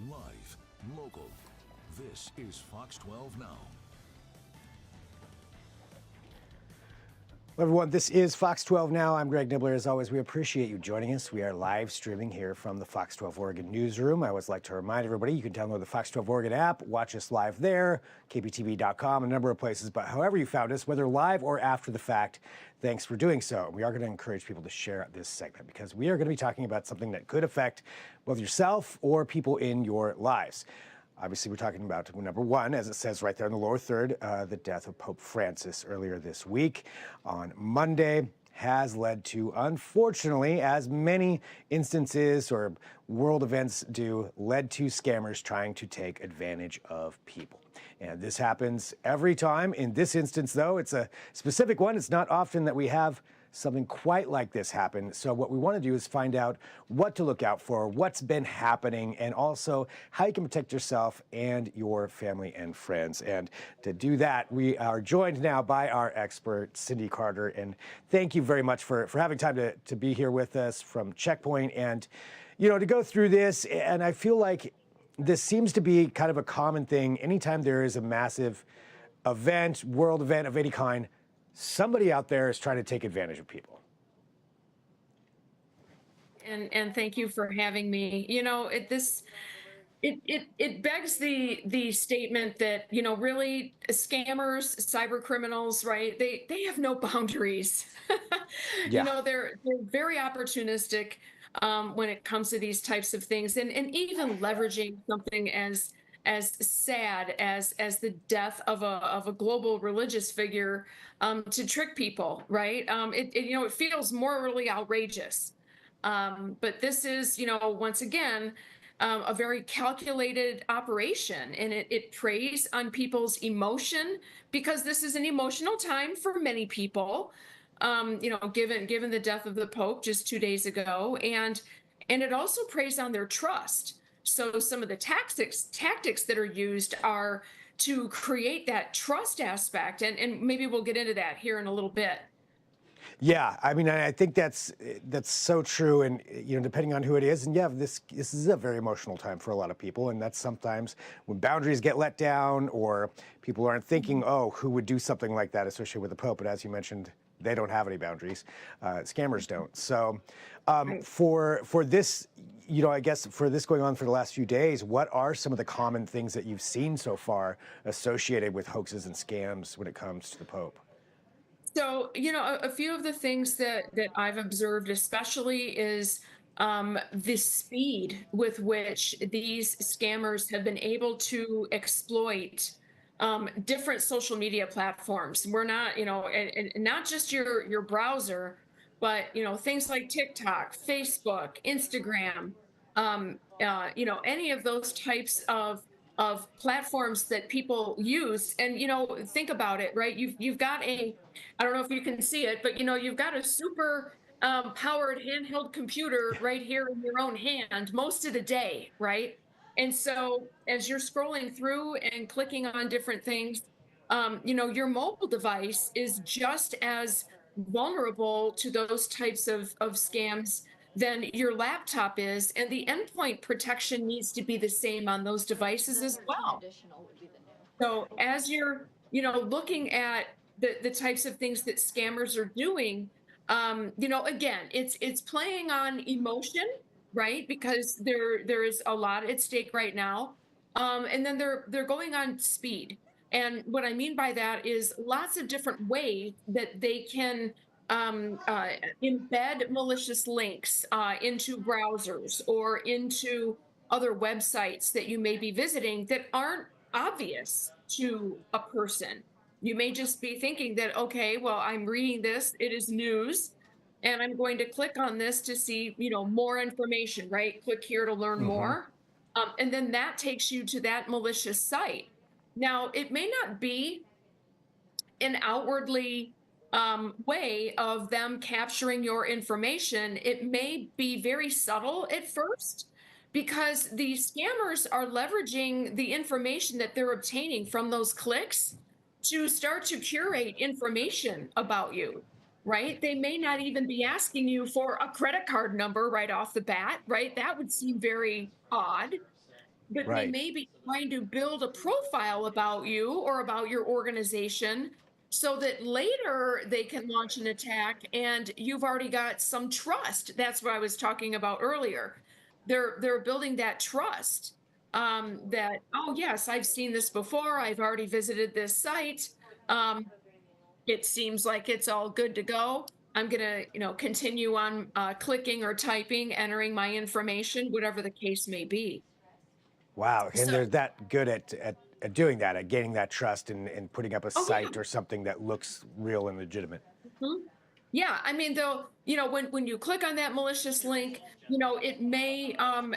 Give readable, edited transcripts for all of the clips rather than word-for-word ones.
Live, local. This is Fox 12 Now. Hello, everyone. This is Fox 12 Now. I'm Greg Nibbler. As always, we appreciate you joining us. We are live streaming here from the Fox 12 Oregon newsroom. I always like to remind everybody you can download the Fox 12 Oregon app, watch us live there, kptv.com, a number of places. But however you found us, whether live or after the fact, thanks for doing so. We are going to encourage people to share this segment because we are going to be talking about something that could affect both yourself or people in your lives. Obviously, we're talking about, number one, as it says right there in the lower third, the death of Pope Francis earlier this week on Monday has led to, unfortunately, as many instances or world events do, led to scammers trying to take advantage of people. And this happens every time. In this instance, though, it's a specific one. It's not often that we have something quite like this happen. So what we want to do is find out what to look out for, what's been happening, and also how you can protect yourself and your family and friends. And to do that, we are joined now by our expert, Cindi Carter. And thank you very much for having time to be here with us from Checkpoint and, you know, to go through this. And I feel like this seems to be kind of a common thing. Anytime there is a massive event, world event of any kind, somebody out there is trying to take advantage of people. And thank you for having me. You know, it begs the statement that, you know, really scammers, cyber criminals, right? They have no boundaries. You Yeah. know, they're very opportunistic when it comes to these types of things, and even leveraging something as sad as the death of a global religious figure to trick people, right? You know, it feels morally outrageous. But this is, you know, once again, a very calculated operation, and it preys on people's emotion because this is an emotional time for many people. You know, given the death of the Pope just 2 days ago, and it also preys on their trust. So some of the tactics that are used are to create that trust aspect, and maybe we'll get into that here in a little bit. Yeah, I mean, I think that's so true, and you know, depending on who it is, and yeah, this is a very emotional time for a lot of people, and that's sometimes when boundaries get let down, or people aren't thinking, oh, who would do something like that, especially with the Pope. But as you mentioned, they don't have any boundaries. Scammers don't. So, Right. for this, you know, I guess for this going on for the last few days, what are some of the common things that you've seen so far associated with hoaxes and scams when it comes to the Pope? So, you know, a few of the things that I've observed, especially, is the speed with which these scammers have been able to exploit different social media platforms. We're not, you know, and not just your browser, but you know, things like TikTok, Facebook, Instagram, you know, any of those types of platforms that people use. And you know, think about it, right? You've got a, I don't know if you can see it, but you know, you've got a super powered handheld computer right here in your own hand most of the day, right? And so as you're scrolling through and clicking on different things, you know, your mobile device is just as vulnerable to those types of scams than your laptop is. And the endpoint protection needs to be the same on those devices as 13 well. additional would be the new. So as you're, you know, looking at the types of things that scammers are doing, you know, again, it's playing on emotion, right? Because there is a lot at stake right now. And then they're going on speed. And what I mean by that is lots of different ways that they can embed malicious links into browsers or into other websites that you may be visiting that aren't obvious to a person. You may just be thinking that, okay, well, I'm reading this, it is news, and I'm going to click on this to see, you know, more information, right? Click here to learn Hmm. more. And then that takes you to that malicious site. Now, it may not be an outwardly way of them capturing your information. It may be very subtle at first because the scammers are leveraging the information that they're obtaining from those clicks to start to curate information about you, right? They may not even be asking you for a credit card number right off the bat, right? That would seem very odd. but they Right. may be trying to build a profile about you or about your organization so that later they can launch an attack and you've already got some trust. That's what I was talking about earlier. They're building that trust, that, oh yes, I've seen this before. I've already visited this site. Um, it seems like it's all good to go. I'm gonna, continue on clicking or typing, entering my information, whatever the case may be. Wow. And they're So, that good at doing that, at gaining that trust and putting up a oh site yeah. or something that looks real and legitimate. Mhm. Yeah, I mean, they'll, when you click on that malicious link, it may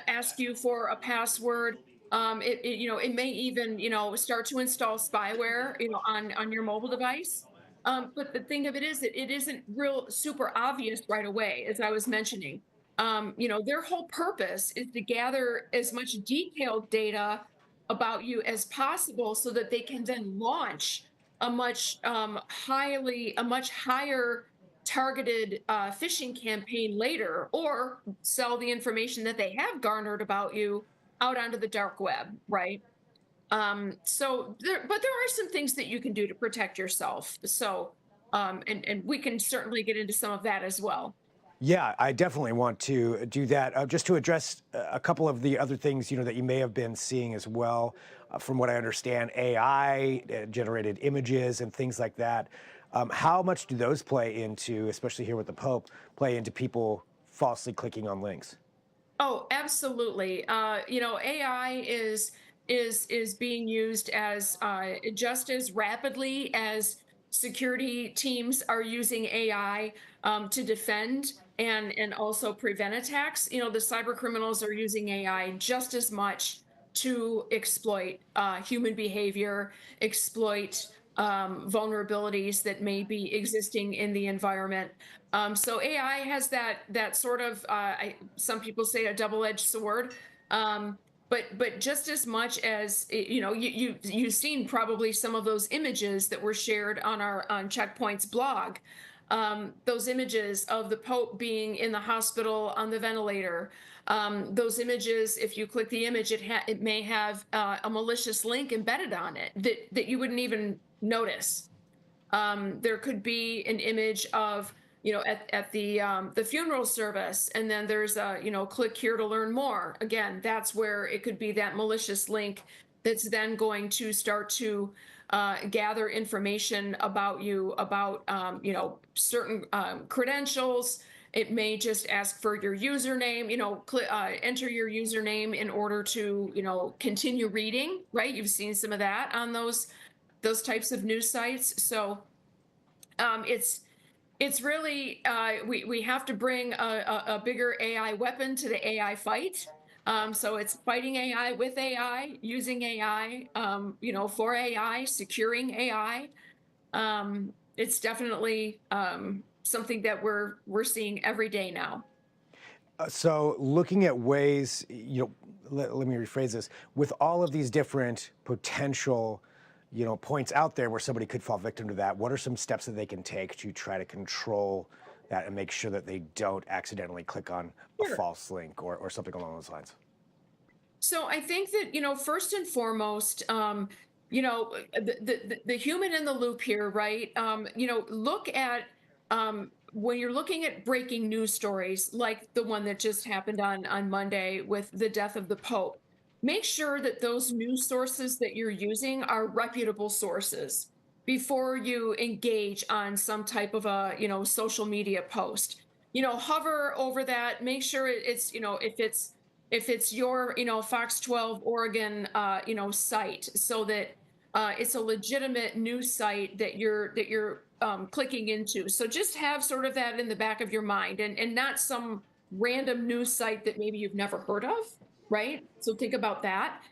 ask you for a password. It may even, start to install spyware, on your mobile device. But the thing of it is that it isn't real super obvious right away, as I was mentioning. Their whole purpose is to gather as much detailed data about you as possible so that they can then launch a much higher targeted phishing campaign later, or sell the information that they have garnered about you out onto the dark web, right? But there are some things that you can do to protect yourself. So, and we can certainly get into some of that as well. Yeah, I definitely want to do that. Just to address a couple of the other things, that you may have been seeing as well. From what I understand, AI generated images and things like that. How much do those play into, especially here with the Pope, play into people falsely clicking on links? Oh, absolutely. AI is being used as just as rapidly as security teams are using AI to defend and also prevent attacks. The cyber criminals are using AI just as much to exploit human behavior, exploit vulnerabilities that may be existing in the environment. So AI has that sort of, some people say, a double-edged sword. But just as much as you've seen probably some of those images that were shared on Checkpoint's blog. Those images of the Pope being in the hospital on the ventilator. Those images, if you click the image, it may have a malicious link embedded on it that you wouldn't even notice. There could be an image of, at the funeral service, and then there's a, click here to learn more. Again, that's where it could be that malicious link that's then going to start to gather information about you, about certain credentials. It may just ask for your username, enter your username in order to, continue reading, right? You've seen some of that on those types of news sites. So it's really, we have to bring a bigger AI weapon to the AI fight. So it's fighting AI with AI, using AI, for AI, securing AI. It's definitely something that we're seeing every day now. So, looking at ways, let me rephrase this. With all of these different potential, points out there where somebody could fall victim to that, what are some steps that they can take to try to control that and make sure that they don't accidentally click on a Sure. false link or something along those lines? So I think that, first and foremost, the human in the loop here, right? Look at, when you're looking at breaking news stories like the one that just happened on Monday with the death of the Pope. Make sure that those news sources that you're using are reputable sources before you engage on some type of a, social media post. Hover over that, make sure it's, if it's your, Fox 12 Oregon, site, so that it's a legitimate news site that you're clicking into. So just have sort of that in the back of your mind, and not some random news site that maybe you've never heard of, right? So think about that.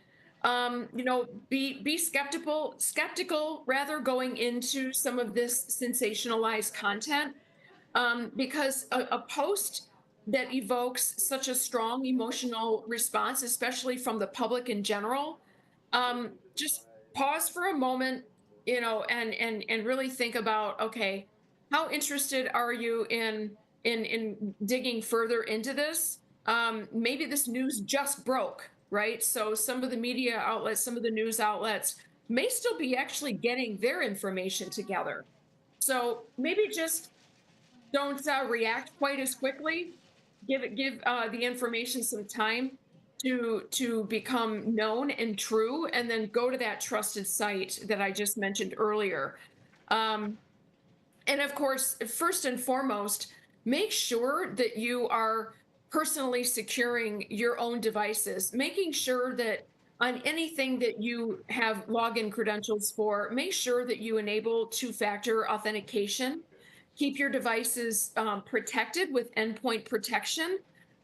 Be skeptical rather, going into some of this sensationalized content, because a post that evokes such a strong emotional response, especially from the public in general, just pause for a moment, and really think about, okay, how interested are you in digging further into this? Maybe this news just broke, right? So some of the media outlets, some of the news outlets may still be actually getting their information together. So maybe just don't react quite as quickly. Give the information some time to become known and true, and then go to that trusted site that I just mentioned earlier. Um, and of course, first and foremost, make sure that you are personally securing your own devices, making sure that on anything that you have login credentials for, make sure that you enable two-factor authentication. Keep your devices protected with endpoint protection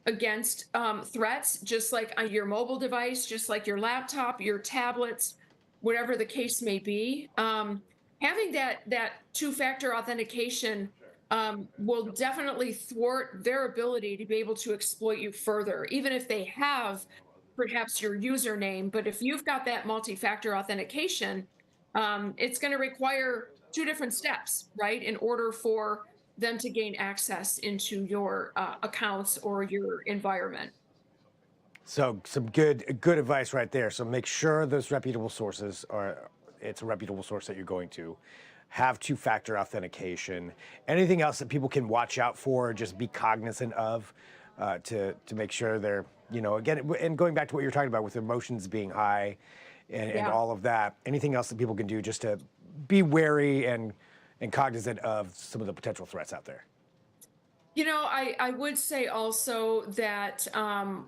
against threats, just like on your mobile device, just like your laptop, your tablets, whatever the case may be. Having that two-factor authentication will definitely thwart their ability to be able to exploit you further, even if they have perhaps your username. But if you've got that multi-factor authentication, it's going to require two different steps, right, in order for them to gain access into your accounts or your environment. So some good advice right there. So make sure those reputable sources are, it's a reputable source that you're going to. Have two-factor authentication. Anything else that people can watch out for, just be cognizant of, to make sure they're, you know, again, and going back to what you're talking about with emotions being high and Yeah. all of that. Anything else that people can do just to be wary and cognizant of some of the potential threats out there? You know, I would say also that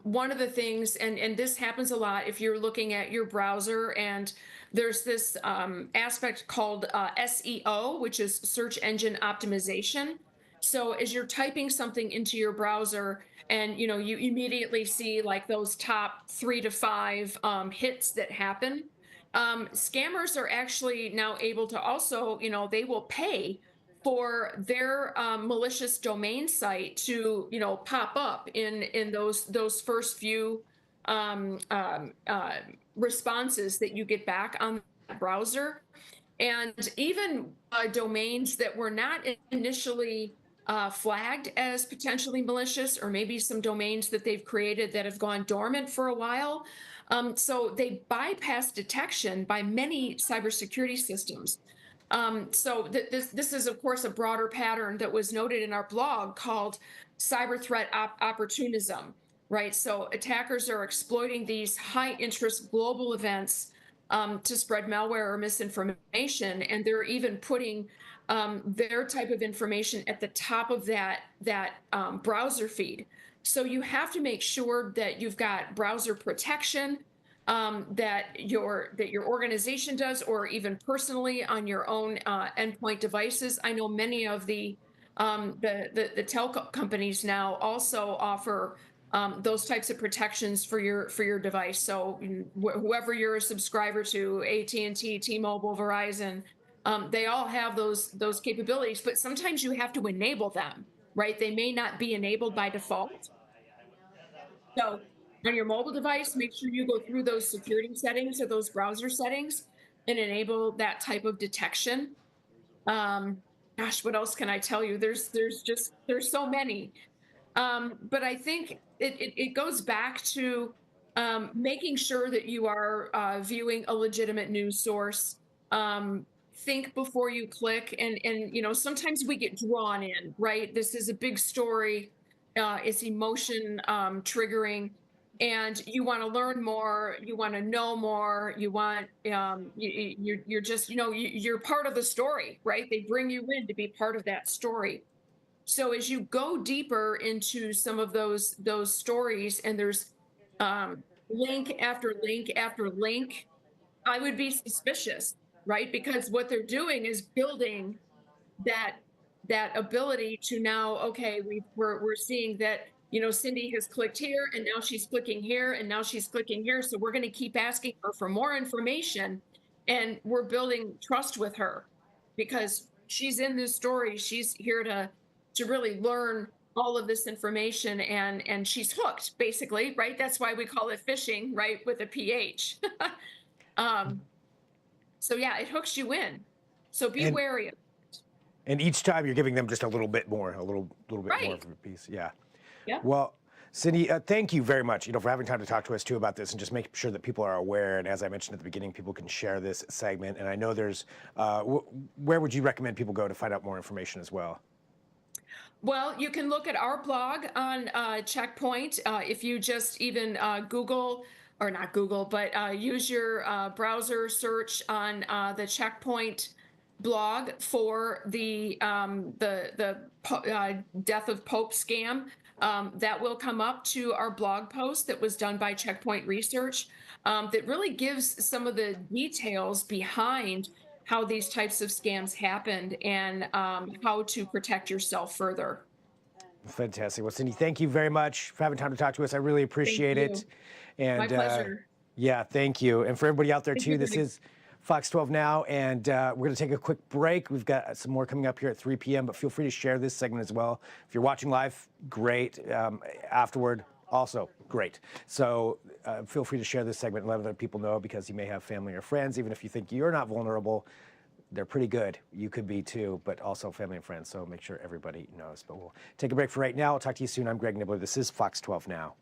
one of the things, and this happens a lot if you're looking at your browser, and there's this aspect called SEO, which is search engine optimization. So as you're typing something into your browser, and you know, you immediately see like those top 3 to 5 hits that happen. Scammers are actually now able to also, you know, they will pay for their malicious domain site to, you know, pop up in those first few um, um, uh, responses that you get back on the browser. And even domains that were not initially flagged as potentially malicious, or maybe some domains that they've created that have gone dormant for a while. So they bypass detection by many cybersecurity systems. So this is, of course, a broader pattern that was noted in our blog called cyber threat opportunism, right? So attackers are exploiting these high interest global events to spread malware or misinformation, and they're even putting their type of information at the top of that browser feed. So you have to make sure that you've got browser protection, that your organization does, or even personally on your own endpoint devices. I know many of the telco companies now also offer those types of protections for your device. So whoever you're a subscriber to, AT&T, T-Mobile, Verizon, they all have those capabilities. But sometimes you have to enable them, right? They may not be enabled by default. So on your mobile device, make sure you go through those security settings or those browser settings and enable that type of detection. Um, Gosh, what else can I tell you? There's so many. But I think it goes back to making sure that you are viewing a legitimate news source. Think before you click, and you know, sometimes we get drawn in, right? This is a big story. It's emotion triggering, and you want to learn more. You want to know more. You want you're just, you know, you're part of the story, right? They bring you in to be part of that story. So as you go deeper into some of those stories, and there's link after link after link, I would be suspicious, right? Because what they're doing is building that ability to now, okay, we're seeing that, you know, Cindi has clicked here, and now she's clicking here, and now she's clicking here, so we're going to keep asking her for more information, and we're building trust with her because she's in this story. She's here to really learn all of this information, and she's hooked, basically, right? That's why we call it phishing, right, with a PH. um so yeah, it hooks you in, so be And wary of it. each time you're giving them just a little bit more, a little bit more Right. of a piece. Yeah. Yeah. Well, Cindi, thank you very much, for having time to talk to us too about this and just make sure that people are aware. And as I mentioned at the beginning, people can share this segment. And I know there's, where would you recommend people go to find out more information as well? Well, you can look at our blog on Checkpoint. If you just even Google, or not Google, but use your browser search on the Checkpoint blog for the death of Pope scam. That will come up to our blog post that was done by Checkpoint Research, that really gives some of the details behind how these types of scams happened and how to protect yourself further. Fantastic. Well, Cindi, thank you very much for having time to talk to us. I really Thank appreciate you. it. And My pleasure. yeah, thank you. And for everybody out there Thank too, you, this Greg. is Fox 12 Now, and we're going to take a quick break. We've got some more coming up here at 3 p.m., but feel free to share this segment as well. If you're watching live, great. Afterward, also great. So feel free to share this segment and let other people know, because you may have family or friends, even if you think you're not vulnerable, they're pretty good. You could be too, but also family and friends. So make sure everybody knows. But we'll take a break for right now. I'll talk to you soon. I'm Greg Nibbler. This is Fox 12 Now.